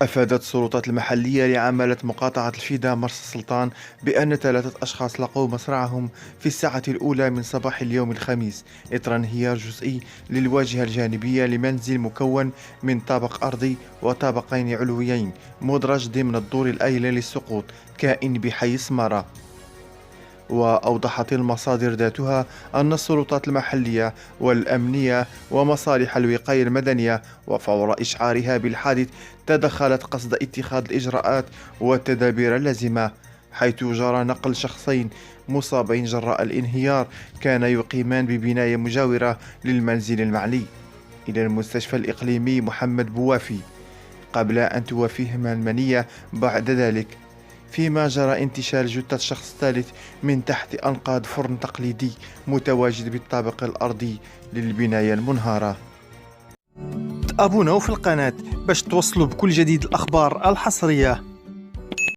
أفادت السلطات المحلية لعمالة مقاطعة الفيداء مرسى السلطان بأن 3 أشخاص لقوا مصرعهم في الساعة الأولى من صباح اليوم الخميس إثر انهيار جزئي للواجهة الجانبية لمنزل مكون من طابق أرضي وطابقين علويين مدرج ضمن الدور الأيلة للسقوط كائن بحي سمارة. وأوضحت المصادر ذاتها أن السلطات المحلية والأمنية ومصالح الوقاية المدنية وفور إشعارها بالحادث تدخلت قصد اتخاذ الإجراءات والتدابير اللازمة، حيث جرى نقل شخصين مصابين جراء الانهيار كان يقيمان ببناية مجاورة للمنزل المعني إلى المستشفى الإقليمي محمد بوافي، قبل أن توفيهما المنية بعد ذلك، فيما جرى انتشال جثة شخص ثالث من تحت أنقاض فرن تقليدي متواجد بالطابق الأرضي للبناية المنهارة. تابوناو في القناة باش توصلوا بكل جديد الأخبار الحصرية.